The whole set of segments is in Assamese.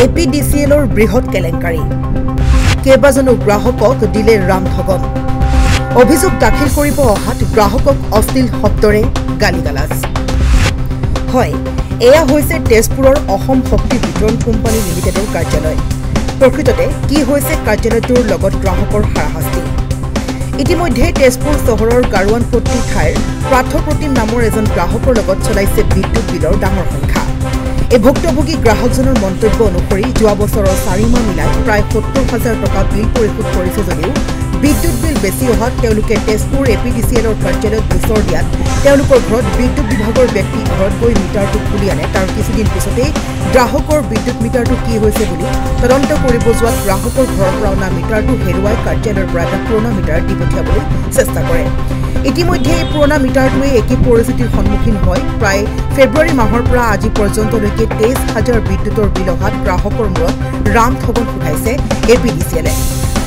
APDCLৰ বৃহৎ কেলেংকাৰী কেইবাজনো গ্ৰাহকক দিলে ৰামঠগন অভিযোগ দাখিল কৰিব অহাত গ্ৰাহকক অশ্লীল শব্দৰে গালিগালাজ হয় এয়া হৈছে তেজপুৰৰ অসম শক্তি বিতৰণ কোম্পানী লিমিটেডৰ কাৰ্যালয় প্ৰকৃততে কি হৈছে কাৰ্যালয়টোৰ লগত গ্ৰাহকৰ হাৰাশাস্তি ইতিমধ্যে তেজপুৰ চহৰৰ গাৰুৱানপট্টি ঠাইৰ প্ৰাৰ্থপ্ৰতিম নামৰ এজন গ্ৰাহকৰ লগত চলাইছে বিদ্যুৎ বিলৰ ডাঙৰ সংখ্যা এই ভুক্তভোগী গ্ৰাহকজনৰ মন্তব্য অনুসৰি যোৱা বছৰৰ 4 মাহ মিলাই প্ৰায় 70,000 টকা বিল পৰিশোধ কৰিছে যদিও বিদ্যুৎ বিল বেছি অহাত তেওঁলোকে তেজপুৰ APDCLৰ কাৰ্যালয়ত গোচৰ দিয়াত তেওঁলোকৰ ঘৰত বিদ্যুৎ বিভাগৰ ব্যক্তি ঘৰত গৈ মিটাৰটো খুলি আনে তাৰ কিছুদিন পিছতেই গ্ৰাহকৰ বিদ্যুৎ মিটাৰটো কি হৈছে বুলি তদন্ত কৰিব যোৱাত গ্ৰাহকৰ ঘৰৰ পৰা অনা মিটাৰটো হেৰুৱাই কাৰ্যালয়ৰ পৰা এটা পুৰণা মিটাৰ দি পঠিয়াবলৈ চেষ্টা কৰে ইতিমধ্যে এই পুৰণা মিটাৰটোৱে একেই পৰিস্থিতিৰ সন্মুখীন হয় প্ৰায় ফেব্ৰুৱাৰী মাহৰ পৰা আজি পৰ্যন্তলৈকে 23,000 বিদ্যুতৰ বিল অহাত গ্ৰাহকৰ মূৰত ৰামঠগন ফুটাইছে APDCLে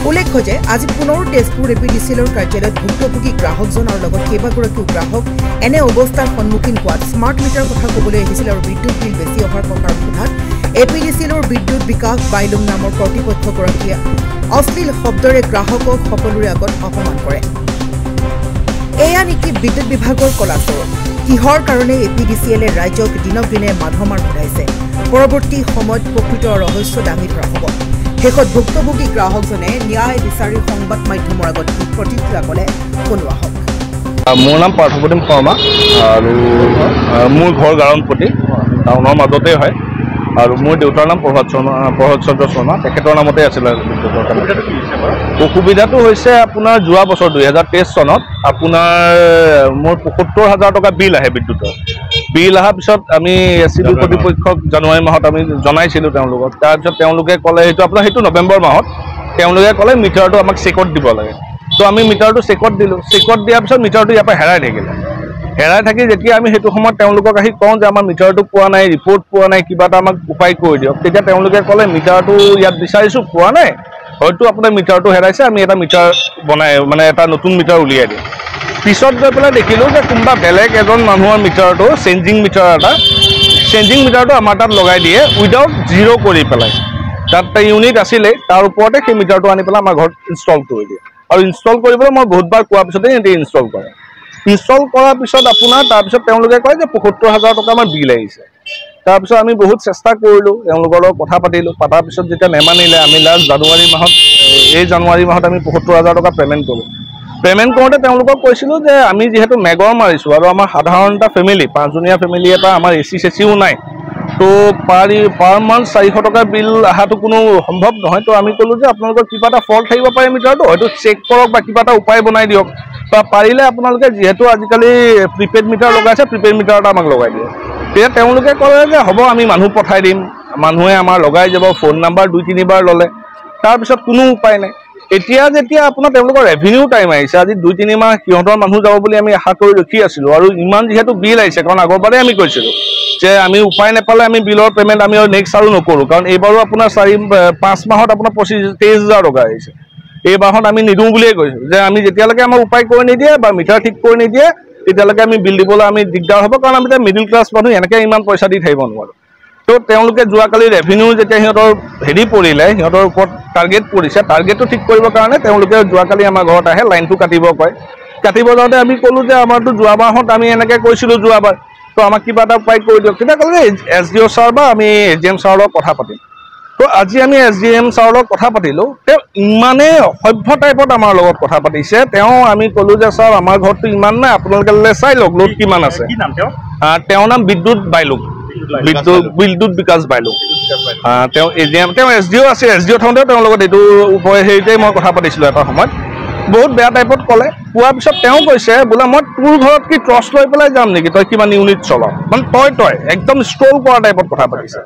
উল্লেখ্য যে আজি পুনৰ তেজপুৰ APDCLৰ কাৰ্যালয়ত ভুক্তভোগী গ্ৰাহকজনৰ লগত কেইবাগৰাকীও গ্ৰাহক এনে অৱস্থাৰ সন্মুখীন হোৱাত স্মাৰ্ট মিটাৰ কথা ক'বলৈ আহিছিল আৰু বিদ্যুৎ বিল বেছি অহাৰ কথাৰ সোধাত APDCLৰ বিদ্যুৎ বিকাশ বাইলুং নামৰ কৰ্তৃপক্ষগৰাকীয়ে অশ্লীল শব্দৰে গ্ৰাহকক সকলোৰে আগত অপমান কৰে এয়া নেকি বিদ্যুৎ বিভাগৰ কলাচৰ কিহৰ কাৰণে APDCLে ৰাজ্যক দিনক দিনে মাধমাৰ ঘটাইছে পৰৱৰ্তী সময়ত প্ৰকৃত ৰহস্য দাঙি ধৰা হ'ব শেষত ভুক্তভোগী গ্ৰাহকজনে ন্যায় বিচাৰি সংবাদ মাধ্যমৰ আগত প্ৰতিক্ৰিয়া ক'লে শুনোৱা হওক মোৰ নাম পাৰ্থপ্ৰতিম শৰ্মা আৰু মোৰ ঘৰ গাৰুৱানপট্টি টাউনৰ মাজতে হয় আৰু মোৰ দেউতাৰ নাম প্ৰভাত চন্দ্ৰ শৰ্মা তেখেতৰ নামতে আছিলে অসুবিধাটো হৈছে আপোনাৰ যোৱা বছৰ 2023 চনত আপোনাৰ মোৰ ৭৫,000 টকা বিল আহে বিদ্যুতৰ বিল অহাৰ পিছত আমি SCB কৰ্তৃপক্ষক জানুৱাৰী মাহত আমি জনাইছিলোঁ তেওঁলোকক তাৰপিছত তেওঁলোকে ক'লে সেইটো নৱেম্বৰ মাহত তেওঁলোকে ক'লে মিটাৰটো আমাক চেকত দিব লাগে তো আমি মিটাৰটো চেকত দিলোঁ চেকত দিয়াৰ পিছত মিটাৰটো ইয়াৰ পৰা হেৰাই থাকি যেতিয়া আমি সেইটো সময়ত তেওঁলোকক আহি কওঁ যে আমাৰ মিটাৰটো পোৱা নাই ৰিপৰ্ট পোৱা নাই কিবা এটা আমাক উপায় কৰি দিয়ক তেতিয়া তেওঁলোকে ক'লে মিটাৰটো ইয়াত বিচাৰিছোঁ পোৱা নাই হয়তো আপোনাৰ মিটাৰটো হেৰাইছে আমি এটা মিটাৰ বনাই মানে এটা নতুন মিটাৰ উলিয়াই দিওঁ পিছত গৈ পেলাই দেখিলোঁ যে কোনোবা বেলেগ এজন মানুহৰ মিটাৰটো চেঞ্জিং মিটাৰটো আমাৰ তাত লগাই দিয়ে উইদাউট জিৰ' কৰি পেলাই তাত এটা ইউনিট আছিলে তাৰ ওপৰতে সেই মিটাৰটো আনি পেলাই আমাৰ ঘৰত ইনষ্টল কৰি দিয়ে আৰু ইনষ্টল কৰিবলৈ মই বহুতবাৰ কোৱাৰ পিছতে সিহঁতে ইনষ্টল কৰাৰ পিছত আপোনাৰ তাৰপিছত তেওঁলোকে কয় যে ৭৫,000 টকা আমাৰ বিল আহিছে তাৰপিছত আমি বহুত চেষ্টা কৰিলোঁ তেওঁলোকৰ লগত কথা পাতিলোঁ পতাৰ পিছত যেতিয়া নেমানিলে আমি লাষ্ট জানুৱাৰী মাহত আমি ৭৫,000 টকা পে'মেণ্ট কৰোঁতে তেওঁলোকক কৈছিলোঁ যে আমি যিহেতু মেগৰ মাৰিছোঁ আৰু আমাৰ সাধাৰণ এটা ফেমিলি 5জনীয়া ফেমিলি এটা আমাৰ AC চেচিও নাই তো পাৰ মান্থ 400 টকা বিল অহাটো কোনো সম্ভৱ নহয় তো আমি ক'লোঁ যে আপোনালোকৰ কিবা এটা ফল্ট থাকিব পাৰে মিটাৰটো হয়তো চেক কৰক বা কিবা এটা উপায় বনাই দিয়ক বা পাৰিলে আপোনালোকে যিহেতু আজিকালি প্ৰিপেইড মিটাৰ লগাইছে প্ৰিপেইড মিটাৰ এটা আমাক লগাই দিয়ে তেতিয়া তেওঁলোকে ক'লে যে হ'ব আমি মানুহ পঠাই দিম মানুহে আমাৰ লগাই যাব ফোন নাম্বাৰ 2-3 বাৰ ল'লে তাৰপিছত কোনো উপায় নাই এতিয়া যেতিয়া আপোনাৰ তেওঁলোকৰ ৰেভিনিউ টাইম আহিছে আজি 2-3 মাহ সিহঁতৰ মানুহ যাব বুলি আমি আশা কৰি ৰখি আছিলোঁ আৰু ইমান যিহেতু বিল আহিছে কাৰণ আগৰবাৰে আমি কৈছিলোঁ যে আমি উপায় নাপালে আমি বিলৰ পে'মেণ্ট আমি নেক্সট আৰু নকৰোঁ কাৰণ এইবাৰো আপোনাৰ 4-5 মাহত আপোনাৰ 23,000 টকা আহিছে এইবাৰত আমি নিদিওঁ বুলিয়ে কৈছোঁ যে আমি যেতিয়ালৈকে আমাৰ উপায় কৰি নিদিয়ে বা মিটাৰ ঠিক কৰি নিদিয়ে তেতিয়ালৈকে আমি বিল দিবলৈ আমি দিগদাৰ হ'ব কাৰণ আমি এতিয়া মিডিল ক্লাছ মানুহ এনেকৈ ইমান পইচা দি থাকিব নোৱাৰোঁ তো তেওঁলোকে যোৱাকালি ৰেভিনিউ যেতিয়া সিহঁতৰ সিহঁতৰ ওপৰত টাৰ্গেট পৰিছে টাৰ্গেটটো ঠিক কৰিবৰ কাৰণে তেওঁলোকে যোৱাকালি আমাৰ ঘৰত আহে লাইনটো কাটিব যাওঁতে আমি ক'লোঁ যে আমাৰতো যোৱা মাহত আমি এনেকৈ কৈছিলোঁ যোৱাবাৰ তো আমাক কিবা এটা উপায় কৰি দিয়ক তেতিয়া ক'লে SDO ছাৰ বা আমি AGM ছাৰৰ লগত কথা পাতিম তো আজি আমি SDM ছাৰৰ লগত কথা পাতিলোঁ তেওঁ ইমানেই অসভ্য টাইপত আমাৰ লগত কথা পাতিছে আমি ক'লোঁ যে ছাৰ আমাৰ ঘৰততো ইমান নাই আপোনালোকে চাই লওক লোড কিমান আছে তেওঁৰ নাম বিদ্যুৎ বিকাশ বাইলুং তেওঁ SDO আছে SDO থাকোঁতেও তেওঁৰ লগত এইটো হেৰিতে মই কথা পাতিছিলোঁ এটা সময়ত বহুত বেয়া টাইপত ক'লে কোৱাৰ পিছত তেওঁ কৈছে বোলে মই তোৰ ঘৰত কি টৰ্চ লৈ পেলাই যাম নেকি তই কিমান ইউনিট চলাৱ মানে তই একদম ষ্ট্ৰল কৰা টাইপত কথা পাতিছে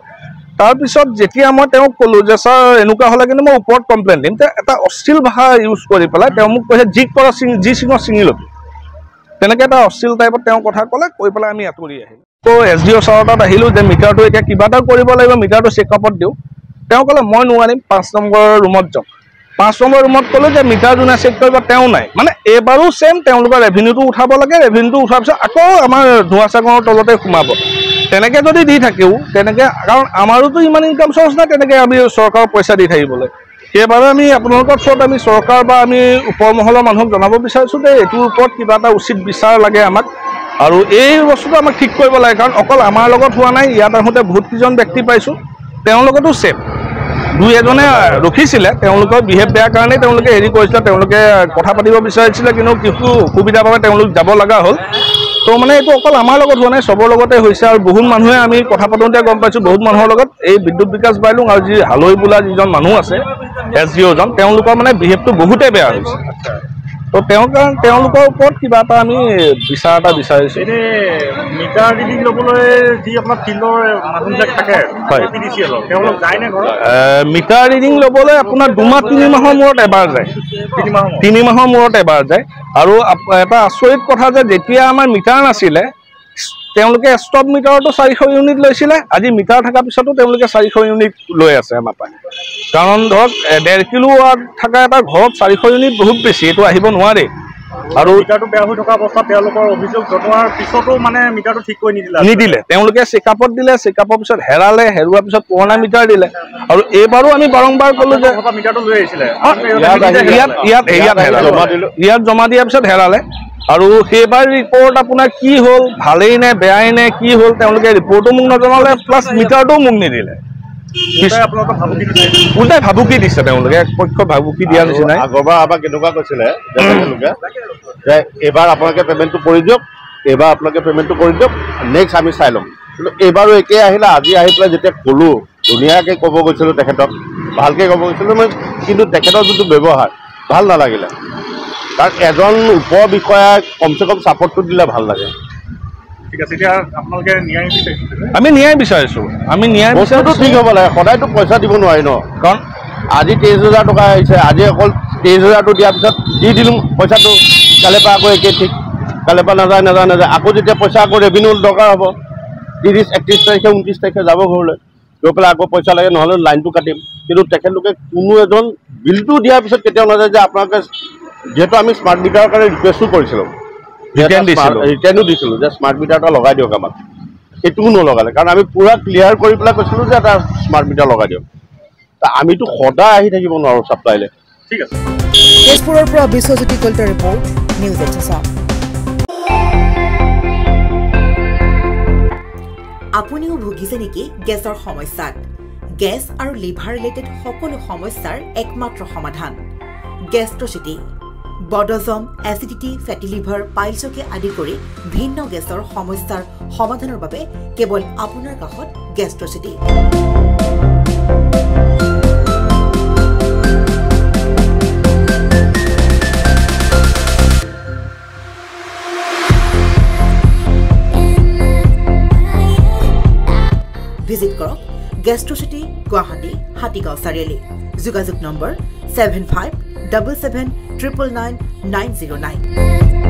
তাৰপিছত যেতিয়া মই তেওঁক ক'লোঁ যে ছাৰ এনেকুৱা হ'লে কিন্তু মই ওপৰত কমপ্লেইন দিম এটা অশ্লীল ভাষা ইউজ কৰি পেলাই তেওঁ মোক কৈছে যি চিঙৰ ছিঙি ল'বি তেনেকৈ এটা অশ্লীল টাইপত তেওঁ কথা ক'লে কৈ পেলাই আমি আঁতৰি আহিলোঁ তো SDO ছাৰৰ তাত আহিলোঁ যে মিটাৰটো এতিয়া কিবা এটা কৰিব লাগিব মিটাৰটো চেকআপত দিওঁ তেওঁ ক'লে মই নোৱাৰিম 5 নম্বৰ ৰুমত যাওঁ 5 নম্বৰ ৰুমত ক'লোঁ যে মিটাৰ যোনে চেক কৰিব তেওঁ নাই মানে এইবাৰো ছেম তেওঁলোকৰ ৰেভিনিউটো উঠাব লাগে ৰেভিনিউটো উঠাৰ পিছত আকৌ আমাৰ ধোঁৱা চাগৰৰ তলতে সোমাব তেনেকৈ যদি দি থাকেও তেনেকৈ, কাৰণ আমাৰোতো ইমান ইনকাম চ'ৰ্চ নাই তেনেকৈ আমি চৰকাৰৰ পইচা দি থাকিবলৈ। সেইবাবে আমি আপোনালোকৰ ওচৰত আমি চৰকাৰ বা আমি ওপৰ মহলৰ মানুহক জনাব বিচাৰিছোঁ যে এইটোৰ ওপৰত কিবা এটা উচিত বিচাৰ লাগে আমাক, আৰু এই বস্তুটো আমাক ঠিক কৰিব লাগে। কাৰণ অকল আমাৰ লগত হোৱা নাই, ইয়াত আহোঁতে বহুতকেইজন ব্যক্তি পাইছোঁ তেওঁৰ লগতো ছেম। দুই এজনে ৰখিছিলে, তেওঁলোকৰ বিহেভ বেয়া কাৰণেই তেওঁলোকে হেৰি কৰিছিলে, তেওঁলোকে কথা পাতিব বিচাৰিছিলে কিন্তু কিছু অসুবিধাৰ বাবে তেওঁলোক যাব লগা হ'ল। তো মানে এইটো অকল আমাৰ লগত হোৱা নাই, চবৰ লগতে হৈছে। আৰু বহুত মানুহে আমি কথা পাতোঁতে গম পাইছোঁ বহুত মানুহৰ লগত এই বিদ্যুৎ বিকাশ বাইলুং আৰু যি হালৈ বোলা যিজন মানুহ আছে SDO তেওঁলোকৰ মানে বিহেভটো বহুতেই বেয়া হৈছে। তো তেওঁলোকৰ ওপৰত কিবা এটা আমি বিচাৰ এটা বিচাৰিছোঁ। মিটাৰ ৰিডিং ল'বলৈ যি আপোনাৰ ফিল্ডৰ মানুহবিলাক থাকে, হয়, তেওঁলোক যায়নে ঘৰত? মিটাৰ ৰিডিং ল'বলৈ আপোনাৰ 2 মাহ 3 মাহৰ মূৰত এবাৰ যায়, 3 মাহৰ মূৰত এবাৰ যায়। আৰু এটা আচৰিত কথা যে যেতিয়া আমাৰ মিটাৰ নাছিলে তেওঁলোকে ষ্টপ মিটাৰতো 400 ইউনিট লৈছিলে, আজি মিটাৰ থকাৰ পিছতো তেওঁলোকে 400 ইউনিট লৈ আছে আমাৰ পৰা। কাৰণ ধৰক 1.5 কিলোৱাট থকা এটা ঘৰত 400 ইউনিট বহুত বেছি, এইটো আহিব নোৱাৰে। আৰু মিটাৰটো বেয়া হৈ থকা অৱস্থাত তেওঁলোকৰ অভিযোগ জনোৱাৰ পিছতো মানে মিটাৰটো ঠিক কৰি নিদিলে। তেওঁলোকে চেকআপত দিলে, চেকআপৰ পিছত হেৰালে, হেৰুৱাৰ পিছত পুৰণা মিটাৰ দিলে। আৰু এইবাৰো আমি বাৰম্বাৰ ক'লো যে মিটাৰটো লৈ আহিছিলে, ইয়াত জমা দিয়াৰ পিছত হেৰালে। আৰু সেইবাৰ ৰিপৰ্ট আপোনাৰ কি হ'ল, ভালেই নে বেয়াই নে কি হ'ল তেওঁলোকে ৰিপৰ্টো মোক নজনালে, প্লাছ মিটাৰটোও মোক নিদিলে। উল্টাই ভাবুকি দিছে, তেওঁলোকে এক পক্ষ ভাবুকি দিয়া নিচিনাই। আগৰবাৰ আমাক কেনেকুৱা কৈছিলে যে তেওঁলোকে যে এইবাৰ আপোনালোকে পে'মেণ্টটো কৰি দিয়ক, এইবাৰ আপোনালোকে পে'মেণ্টটো কৰি দিয়ক, নেক্সট আমি চাই ল'ম। কিন্তু এইবাৰো একেই আহিলে। আজি আহি পেলাই যেতিয়া ক'লোঁ, ধুনীয়াকৈ ক'ব গৈছিলোঁ তেখেতক, ভালকৈ ক'ব গৈছিলোঁ মই, কিন্তু তেখেতৰ যোনটো ব্যৱহাৰ ভাল নালাগিলে। কাৰণ এজন উপ বিষয়াক কমচে কম ছাপৰ্টটো দিলে ভাল লাগে। আমি ন্যায় বিচাৰিছোঁ, আমি ন্যায় বস্তুটো ঠিক হ'ব লাগে। সদায়তো পইচা দিব নোৱাৰি ন, কাৰণ আজি 23,000 টকা আহিছে, আজি অকল 23,000টো দিয়াৰ পিছত দি দিলোঁ পইচাটো, কাইলৈ পৰা আকৌ একেই ঠিক, কাইলৈ পৰা নাযায়। আকৌ যেতিয়া পইচা আকৌ ৰেভিনিউ দৰকাৰ হ'ব 30, 31 তাৰিখে 29 তাৰিখে যাব ঘৰলৈ, গৈ পেলাই আকৌ পইচা লাগে, নহ'লে লাইনটো কাটিম। কিন্তু তেখেতলোকে কোনো এজন বিলটো দিয়াৰ পিছত কেতিয়াও নাযায় যে আপোনালোকে, যিহেতু আমি স্মাৰ্ট মিটাৰৰ কাৰণে ৰিকুৱেষ্টো কৰিছিলোঁ, ৰিটাৰ্ণো দিছিলোঁ যে স্মাৰ্ট মিটাৰ এটা লগাই দিয়ক আমাক, সেইটোও নলগালে। কাৰণ আমি পূৰা ক্লিয়াৰ কৰি পেলাই কৈছিলোঁ যে এটা স্মাৰ্ট মিটাৰ লগাই দিয়ক। আমিতো সদায় আহি থাকিব নোৱাৰোঁ ছাপ্লাইলে। ঠিক আছে। তেজপুৰৰ পৰা বিশ্বজ্যোতি কলিতাৰ ৰিপৰ্ট, নিউজ 8 আছাম। আপুনিও ভুগিছে নেকি গেছৰ সমস্যাত? গেছ আৰু লিভাৰ ৰিলেটেড সকলো সমস্যাৰ একমাত্ৰ সমাধান গেষ্ট্ৰচিটি। বদহজম, এচিডিটি, ফেটি লিভাৰ, পাইলছকে আদি কৰি ভিন্ন গেছৰ সমস্যাৰ সমাধানৰ বাবে কেৱল আপোনাৰ কাষত গেষ্ট্ৰচিটি। ভিজিট কৰক গেষ্ট্ৰচিটি, গুৱাহাটী, হাতীগাঁও চাৰিআলি। যোগাযোগ নম্বৰ 7577999909।